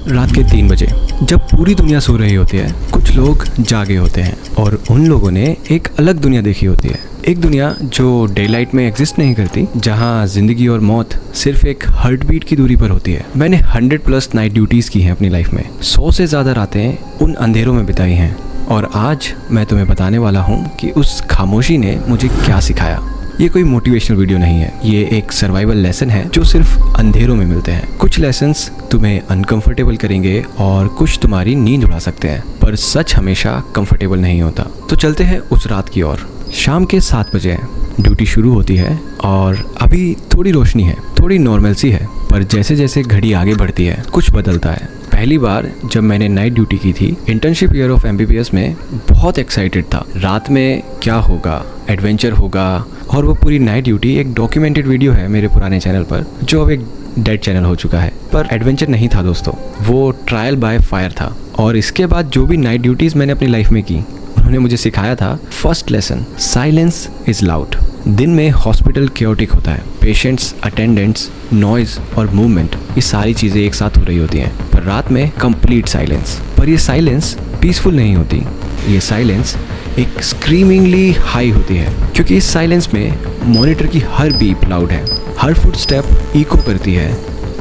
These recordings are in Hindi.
रात के 3 बजे, जब पूरी दुनिया सो रही होती है, कुछ लोग जागे होते हैं और उन लोगों ने एक अलग दुनिया देखी होती है। एक दुनिया जो डे लाइट में एग्जिस्ट नहीं करती, जहाँ जिंदगी और मौत सिर्फ एक हार्ट बीट की दूरी पर होती है। मैंने 100+ नाइट ड्यूटीज की हैं अपनी लाइफ में। 100 से ज़्यादा रातें उन अंधेरों में बिताई हैं और आज मैं तुम्हें बताने वाला हूँ कि उस खामोशी ने मुझे क्या सिखाया। ये कोई मोटिवेशनल वीडियो नहीं है, ये एक सर्वाइवल लेसन है जो सिर्फ अंधेरों में मिलते हैं। कुछ लेसन्स तुम्हें अनकंफर्टेबल करेंगे और कुछ तुम्हारी नींद उड़ा सकते हैं, पर सच हमेशा कंफर्टेबल नहीं होता। तो चलते हैं उस रात की ओर। शाम के 7 बजे ड्यूटी शुरू होती है और अभी थोड़ी रोशनी है, थोड़ी नॉर्मलसी है, पर जैसे जैसे घड़ी आगे बढ़ती है कुछ बदलता है। पहली बार जब मैंने नाइट ड्यूटी की थी इंटर्नशिप ईयर ऑफ MBBS में, बहुत एक्साइटेड था। रात में क्या होगा, एडवेंचर होगा। और वो पूरी नाइट ड्यूटी एक डॉक्यूमेंटेड वीडियो है मेरे पुराने चैनल पर, जो अब एक डेड चैनल हो चुका है। पर एडवेंचर नहीं था दोस्तों, वो ट्रायल बाय फायर था। और इसके बाद जो भी नाइट ड्यूटीज़ मैंने अपनी लाइफ में की, उन्होंने मुझे सिखाया था first lesson, silence is loud. दिन में हॉस्पिटल क्योटिक होता है, पेशेंट्स, अटेंडेंट्स, नॉइज़ और मूवमेंट, ये सारी चीज़ें एक साथ हो रही होती हैं। पर रात में कंप्लीट साइलेंस। पर ये साइलेंस पीसफुल नहीं होती, ये साइलेंस एक स्क्रीमिंगली हाई होती है, क्योंकि इस साइलेंस में मॉनिटर की हर बीप लाउड है, हर फुटस्टेप इको करती है,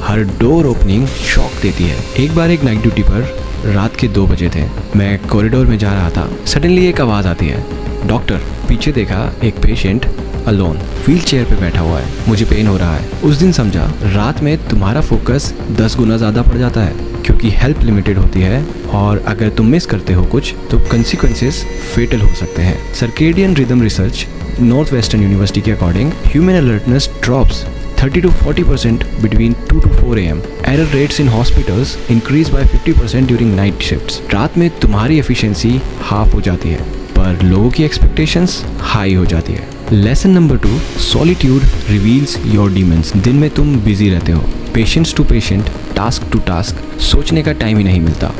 हर डोर ओपनिंग शॉक देती है। एक बार एक नाइट ड्यूटी पर रात के 2 बजे थे, मैं कॉरिडोर में जा रहा था। सडनली एक आवाज़ आती है, डॉक्टर। पीछे देखा, एक पेशेंट अलोन व्हील चेयर पे बैठा हुआ है, मुझे पेन हो रहा है। उस दिन समझा, रात में तुम्हारा फोकस 10 गुना ज़्यादा पड़ जाता है, क्योंकि हेल्प लिमिटेड होती है और अगर तुम मिस करते हो कुछ तो कंसिक्वेंसेस फेटल हो सकते हैं। Circadian rhythm research northwestern university के according human alertness drops 30 to 40% between 2 to 4 AM. Error rates in hospitals increase by 50% during night shifts. रात में तुम्हारी एफिशिएंसी हाफ हो जाती है, पर लोगों की एक्सपेक्टेशंस हाई हो जाती है। Lesson number 2, solitude reveals your demons. दिन में तुम बिजी रहते हो, patients to patient, task to task, सोचने का टाइम ही नहीं मिलता।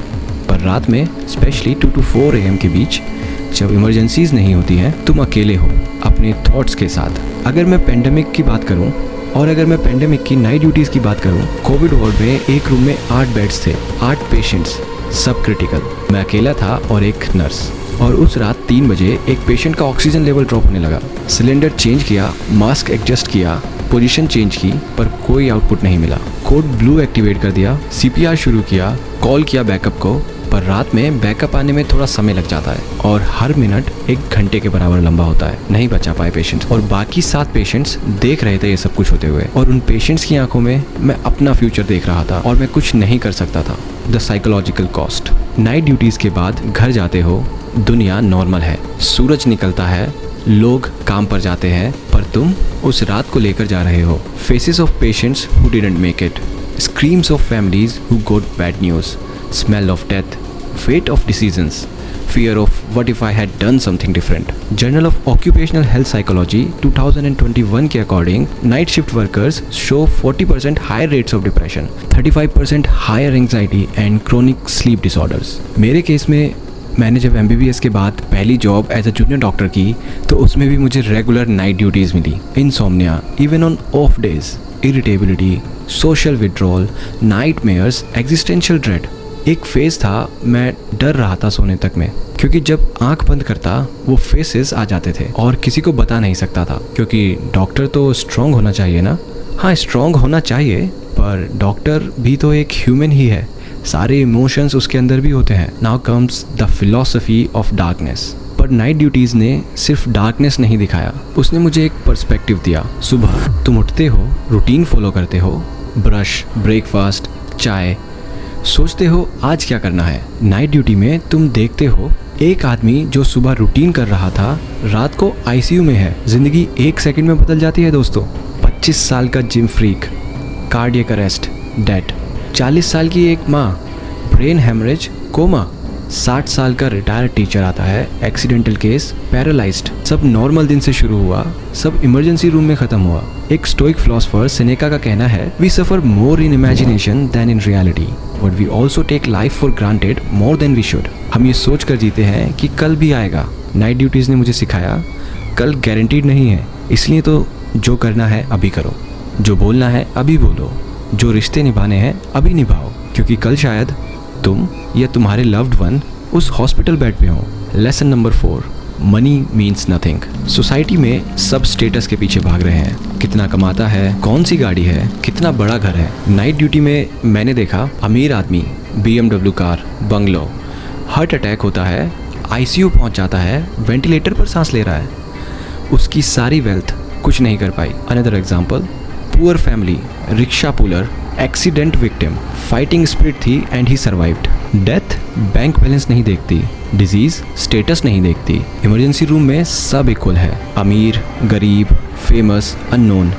पर रात में स्पेशली 2 to 4 AM के बीच, जब इमरजेंसीज नहीं होती हैं, तुम अकेले हो अपने थॉट्स के साथ। अगर मैं पेंडेमिक की बात करूं और अगर मैं पेंडेमिक की नाइट ड्यूटीज़ की बात करूं, कोविड वार्ड में एक रूम में 8 बेड्स थे, 8 पेशेंट्स, सब क्रिटिकल। मैं अकेला था और एक नर्स। और उस रात 3 बजे एक पेशेंट का ऑक्सीजन लेवल ड्रॉप होने लगा। सिलेंडर चेंज किया, मास्क एडजस्ट किया, पोजीशन चेंज की, पर कोई आउटपुट नहीं मिला। कोड ब्लू एक्टिवेट कर दिया, CPR शुरू किया, कॉल किया बैकअप को, पर रात में बैकअप आने में थोड़ा समय लग जाता है और हर मिनट 1 घंटे के बराबर लंबा होता है। नहीं बचा पाए पेशेंट्स और बाकी 7 पेशेंट्स देख रहे थे ये सब कुछ होते हुए, और उन पेशेंट्स की आंखों में मैं अपना फ्यूचर देख रहा था और मैं कुछ नहीं कर सकता था। The psychological cost. Night duties के बाद घर जाते हो, दुनिया नॉर्मल है, सूरज निकलता है, लोग काम पर जाते हैं, पर तुम उस रात को लेकर जा रहे हो। Faces of patients who didn't make it, screams of families who got bad news, smell of death, weight of decisions, fear of what if I had done something different. Journal of Occupational Health Psychology 2021 के according night shift workers show 40% higher rates of depression, 35% higher anxiety and chronic sleep disorders. मेरे केस में मैंने जब MBBS के बाद पहली job as a junior doctor की, तो उसमें भी मुझे रेगुलर नाइट ड्यूटीज़ मिली। Insomnia, even on off days, irritability, social withdrawal, nightmares, existential dread. एक फेज़ था, मैं डर रहा था सोने तक में, क्योंकि जब आंख बंद करता वो फेसेस आ जाते थे और किसी को बता नहीं सकता था, क्योंकि डॉक्टर तो स्ट्रॉन्ग होना चाहिए ना। हाँ, स्ट्रॉन्ग होना चाहिए, पर डॉक्टर भी तो एक ह्यूमन ही है, सारे इमोशंस उसके अंदर भी होते हैं। Now comes the philosophy of darkness. पर नाइट ड्यूटीज़ ने सिर्फ डार्कनेस नहीं दिखाया, उसने मुझे एक पर्सपेक्टिव दिया। सुबह तुम उठते हो, रूटीन फॉलो करते हो, ब्रश, ब्रेकफास्ट, चाय, सोचते हो आज क्या करना है। नाइट ड्यूटी में तुम देखते हो एक आदमी जो सुबह रूटीन कर रहा था, रात को ICU में है। जिंदगी 1 सेकंड में बदल जाती है दोस्तों। 25 साल का gym freak, cardiac arrest, dead. 40 साल की एक माँ, ब्रेन हेमरेज, कोमा। 60 साल का रिटायर्ड टीचर आता है, एक्सीडेंटल केस, पैरालाइज्ड। सब नॉर्मल दिन से शुरू हुआ, सब इमरजेंसी रूम में खत्म हुआ। एक स्टोइक फिलोसोफर सेनेका का कहना है, we suffer more in imagination than in reality, but we also take life for granted more than we should. हम ये सोच कर जीते हैं कि कल भी आएगा। नाइट ड्यूटीज़ ने मुझे सिखाया, कल गारंटीड नहीं है, इसलिए तो जो करना है अभी करो, जो बोलना है अभी बोलो, जो रिश्ते निभाने हैं अभी निभाओ, क्योंकि कल शायद तुम या तुम्हारे लव्ड वन उस हॉस्पिटल बेड पे हो। Lesson number 4, money means nothing. Society में सब स्टेटस के पीछे भाग रहे हैं, कितना कमाता है, कौन सी गाड़ी है, कितना बड़ा घर है। नाइट ड्यूटी में मैंने देखा अमीर आदमी BMW car, bungalow, heart attack होता है, ICU पहुंच जाता है, वेंटिलेटर पर सांस ले रहा है, उसकी सारी वेल्थ कुछ नहीं कर पाई। Another example, poor family, rickshaw puller, accident victim, fighting spirit थी and he survived. Death bank balance नहीं देखती, डिजीज स्टेटस नहीं देखती, इमरजेंसी रूम में सब इक्वल है, अमीर, गरीब, फेमस, अननोन,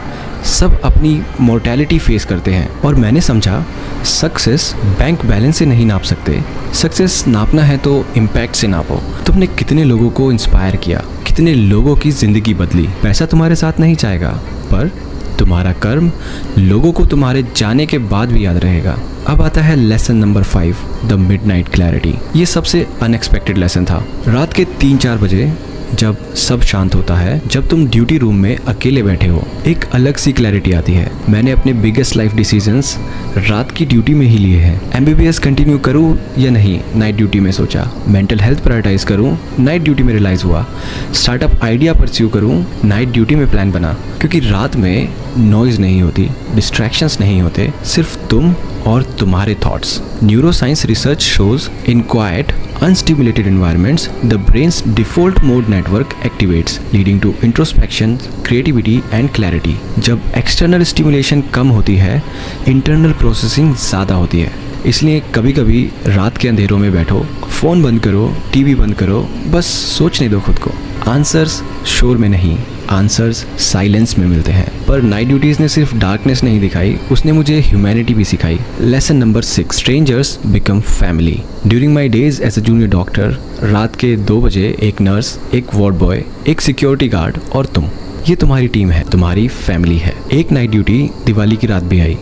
सब अपनी मोर्टेलिटी फेस करते हैं। और मैंने समझा सक्सेस बैंक बैलेंस से नहीं नाप सकते, सक्सेस नापना है तो इम्पैक्ट से नापो। तुमने कितने लोगों को इंस्पायर किया, कितने लोगों की ज़िंदगी बदली। पैसा तुम्हारे साथ नहीं जाएगा, पर तुम्हारा कर्म लोगों को तुम्हारे जाने के बाद भी याद रहेगा। अब आता है lesson number 5, the midnight clarity. ये सबसे अनएक्सपेक्टेड लेसन था। रात के 3-4 बजे जब सब शांत होता है, जब तुम ड्यूटी रूम में अकेले बैठे हो, एक अलग सी क्लैरिटी आती है। मैंने अपने बिगेस्ट लाइफ डिसीजंस रात की ड्यूटी में ही लिए हैं। MBBS कंटिन्यू करूँ या नहीं, नाइट ड्यूटी में सोचा। मेंटल हेल्थ प्रायोरिटाइज करूँ, नाइट ड्यूटी में रियलाइज़ हुआ। स्टार्टअप आइडिया परस्यू करूँ, नाइट ड्यूटी में प्लान बना। क्योंकि रात में नॉइज़ नहीं होती, डिस्ट्रैक्शंस नहीं होते, सिर्फ तुम और तुम्हारे thoughts. Neuroscience research shows in quite unstimulated environments, the brain's default mode network activates, leading to introspection, creativity and clarity. जब external stimulation कम होती है, internal processing ज़्यादा होती है। इसलिए कभी कभी रात के अंधेरों में बैठो, फ़ोन बंद करो, टीवी बंद करो, बस सोचने दो खुद को। आंसर्स शोर में नहीं, आंसर्स साइलेंस में मिलते हैं। पर नाइट ड्यूटीज़ ने सिर्फ डार्कनेस नहीं दिखाई, उसने मुझे ह्यूमैनिटी भी सिखाई। Lesson number 6, strangers become family. During my days as a junior doctor, रात के 2 बजे एक नर्स, एक वार्ड बॉय, एक सिक्योरिटी गार्ड और तुम, ये तुम्हारी टीम है, तुम्हारी फैमिली है। एक नाइट ड्यूटी दिवाली की रात भी आई,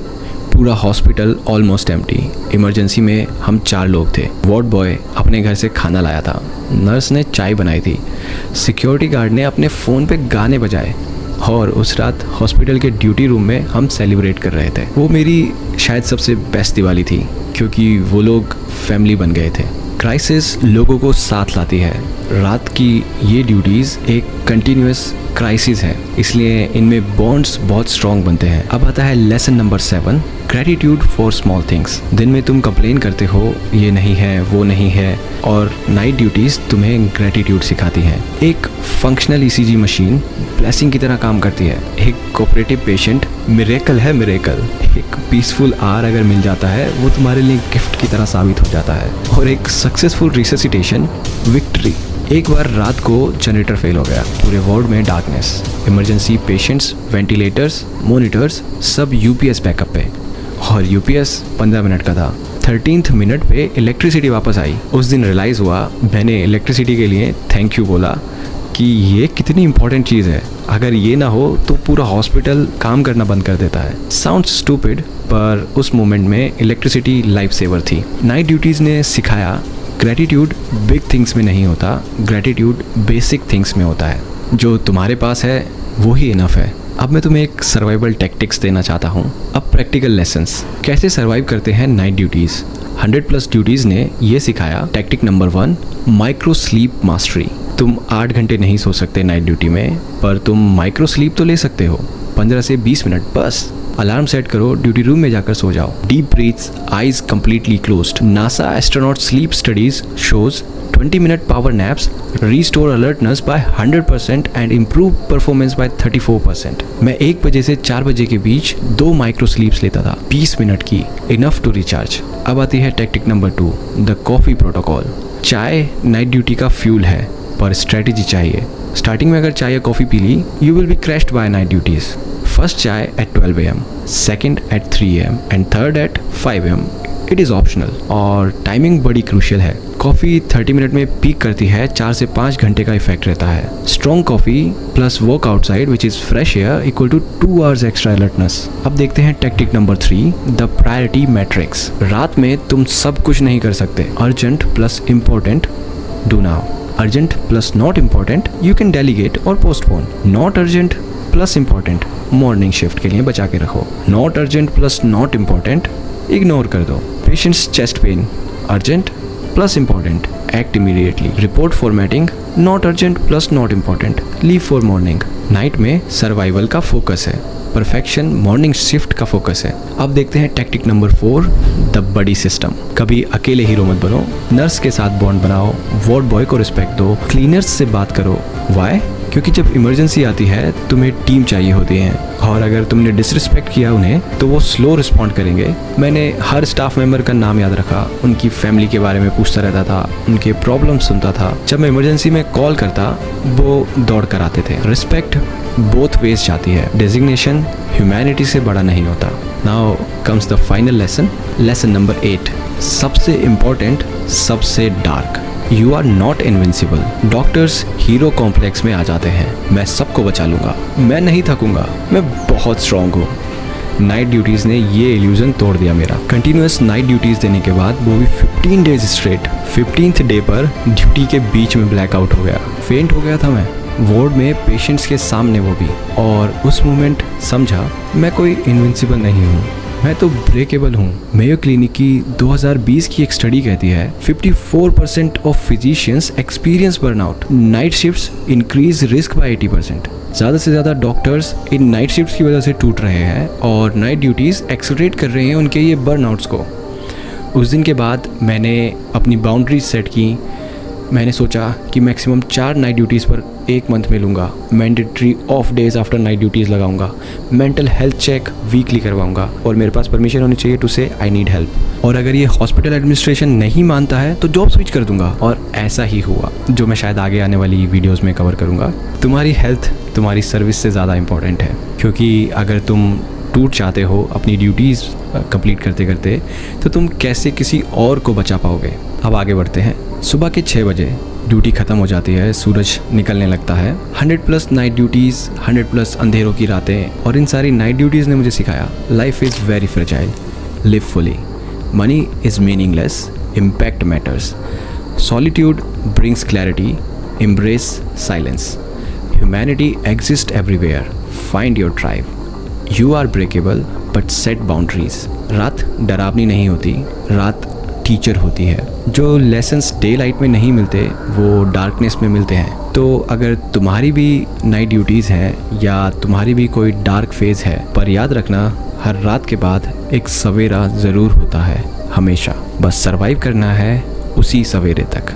पूरा हॉस्पिटल ऑलमोस्ट एम्प्टी। इमरजेंसी में हम 4 लोग थे। वार्ड बॉय अपने घर से खाना लाया था, नर्स ने चाय बनाई थी, सिक्योरिटी गार्ड ने अपने फ़ोन पे गाने बजाए, और उस रात हॉस्पिटल के ड्यूटी रूम में हम सेलिब्रेट कर रहे थे। वो मेरी शायद सबसे बेस्ट दिवाली थी, क्योंकि वो लोग फैमिली बन गए थे। क्राइसिस लोगों को साथ लाती है, रात की ये ड्यूटीज़ एक कंटिन्यूस क्राइसिस है, इसलिए इनमें बॉन्ड्स बहुत स्ट्रॉन्ग बनते हैं। अब आता है lesson number 7, gratitude for small things. दिन में तुम कंप्लेन करते हो, ये नहीं है, वो नहीं है, और नाइट ड्यूटीज़ तुम्हें ग्रैटिट्यूड सिखाती हैं। एक फंक्शनल ECG मशीन ब्लेसिंग की तरह काम करती है, एक कोऑपरेटिव पेशेंट मिरेकल है, मिरेकल। एक पीसफुल आवर अगर मिल जाता है, वो तुम्हारे लिए गिफ्ट की तरह साबित हो जाता है। और एक सक्सेसफुल रिससिटेशन विक्ट्री। एक बार रात को जनरेटर फेल हो गया, पूरे वार्ड में darkness, emergency patients, ventilators, monitors, सब UPS बैकअप पे, और UPS 15 मिनट का था। 13th मिनट पे इलेक्ट्रिसिटी वापस आई। उस दिन रियलाइज़ हुआ, मैंने इलेक्ट्रिसिटी के लिए थैंक यू बोला कि ये कितनी इंपॉर्टेंट चीज़ है, अगर ये ना हो तो पूरा हॉस्पिटल काम करना बंद कर देता है। साउंड्स स्टूपिड, पर उस मोमेंट में इलेक्ट्रिसिटी लाइफ सेवर थी। नाइट ड्यूटीज़ ने सिखाया, ग्रैटिट्यूड बिग थिंग्स में नहीं होता, ग्रैटिट्यूड बेसिक थिंग्स में होता है। जो तुम्हारे पास है वो ही इनफ है। अब मैं तुम्हें एक सर्वाइवल टैक्टिक्स देना चाहता हूँ। अब प्रैक्टिकल लेसन्स, कैसे सर्वाइव करते हैं नाइट ड्यूटीज़। 100+ ड्यूटीज़ ने ये सिखाया। Tactic number 1, micro sleep mastery. तुम 8 घंटे नहीं सो सकते नाइट ड्यूटी में, पर तुम माइक्रो स्लीप तो ले सकते हो, 15 से 20 मिनट बस। अलार्म सेट करो, ड्यूटी रूम में जाकर सो जाओ। Deep breaths, eyes completely closed. NASA astronaut sleep studies shows 20 minute power naps restore alertness by 100% and improve performance by 34%। मैं 1 बजे से 4 बजे के बीच 2 माइक्रो स्लीप्स लेता था, 20 मिनट की, इनफ टू रिचार्ज। अब आती है tactic number 2, the coffee protocol. चाय नाइट ड्यूटी का फ्यूल है, पर स्ट्रेटेजी चाहिए। स्टार्टिंग में अगर चाय या कॉफ़ी पी ली, you will be crashed by night duties. First chai at 12 AM, second at 3 AM and third at 5 AM. It is optional और टाइमिंग बड़ी क्रूशियल है। कॉफ़ी 30 मिनट में पीक करती है, 4 से 5 घंटे का इफेक्ट रहता है। Strong coffee plus work outside which is fresh air equal to 2 hours extra alertness. अब देखते हैं tactic number 3, the priority matrix. रात में तुम सब कुछ नहीं कर सकते। Urgent plus important, do now. Urgent plus not important, you can delegate और postpone. Not urgent plus important morning shift के लिए बचा के रखो। Not urgent plus not important ignore कर दो। Patients chest pain urgent plus important act immediately. Report formatting not urgent plus not important leave for morning. Night में सर्वाइवल का फोकस है, परफेक्शन मॉर्निंग शिफ्ट का फोकस है। अब देखते हैं tactic number 4, the buddy system. कभी अकेले हीरो मत बनो, नर्स के साथ बॉन्ड बनाओ, वार्ड बॉय को रिस्पेक्ट दो, क्लीनर्स से बात करो। वाई? क्योंकि जब इमरजेंसी आती है तुम्हें टीम चाहिए होती है, और अगर तुमने डिसरिस्पेक्ट किया उन्हें तो वो स्लो रिस्पॉन्ड करेंगे। मैंने हर स्टाफ मेंबर का नाम याद रखा, उनकी फैमिली के बारे में पूछता रहता था, उनके प्रॉब्लम सुनता था। जब मैं इमरजेंसी में कॉल करता वो दौड़ कर आते थे। रिस्पेक्ट बोथ वेज जाती है, डेजिग्नेशन ह्यूमैनिटी से बड़ा नहीं होता। Now comes the final lesson, lesson number 8, सबसे इम्पोर्टेंट, सबसे dark. You are not invincible. Doctors hero complex में आ जाते हैं, मैं सबको बचा लूंगा, मैं नहीं थकूंगा, मैं बहुत स्ट्रांग हूँ। नाइट ड्यूटीज़ ने ये इल्यूजन तोड़ दिया मेरा। कंटिन्यूस नाइट ड्यूटीज़ देने के बाद वो भी 15 डेज स्ट्रेट। 15th डे पर ड्यूटी के बीच में ब्लैकआउट हो गया, फेंट हो गया था मैं वार्ड में पेशेंट्स के सामने, वो भी। और उस मोमेंट समझा मैं कोई इनविंसिबल नहीं हूँ, मैं तो ब्रेकेबल हूँ। मेयो क्लिनिक की 2020 की एक स्टडी कहती है 54% of physicians experience burnout. Night shifts increase risk by 80%। ज़्यादा से ज़्यादा डॉक्टर्स इन नाइट शिफ्ट्स की वजह से टूट रहे हैं और नाइट ड्यूटीज़ एक्सेलरेट कर रहे हैं उनके ये बर्नआउट्स को। उस दिन के बाद मैंने अपनी बाउंड्रीज सेट की। मैंने सोचा कि मैक्सिमम 4 नाइट ड्यूटीज़ पर एक मंथ में लूँगा, mandatory of days after night duties लगाऊंगा, मेंटल हेल्थ चेक वीकली करवाऊंगा, और मेरे पास परमिशन होनी चाहिए टू से आई नीड हेल्प। और अगर ये हॉस्पिटल एडमिनिस्ट्रेशन नहीं मानता है तो जॉब स्विच कर दूंगा। और ऐसा ही हुआ, जो मैं शायद आगे आने वाली वीडियोज़ में कवर करूँगा। तुम्हारी हेल्थ तुम्हारी सर्विस से ज़्यादा इंपॉर्टेंट है, क्योंकि अगर तुम टूट जाते हो अपनी ड्यूटीज़ कंप्लीट करते करते तो तुम कैसे किसी और को बचा पाओगे। अब आगे बढ़ते हैं। सुबह के 6 बजे ड्यूटी ख़त्म हो जाती है, सूरज निकलने लगता है। 100+ नाइट ड्यूटीज़, 100+ अंधेरों की रातें, और इन सारी नाइट ड्यूटीज़ ने मुझे सिखाया life is very fragile, live fully, money is meaningless, impact matters, solitude brings clarity, embrace silence, humanity exist everywhere, find your tribe, you are breakable but set boundaries. रात डरावनी नहीं होती, रात टीचर होती है। जो लेसन्स डे लाइट में नहीं मिलते वो डार्कनेस में मिलते हैं। तो अगर तुम्हारी भी नाइट ड्यूटीज़ हैं या तुम्हारी भी कोई डार्क फेज़ है, पर याद रखना हर रात के बाद एक सवेरा ज़रूर होता है, हमेशा। बस सरवाइव करना है उसी सवेरे तक।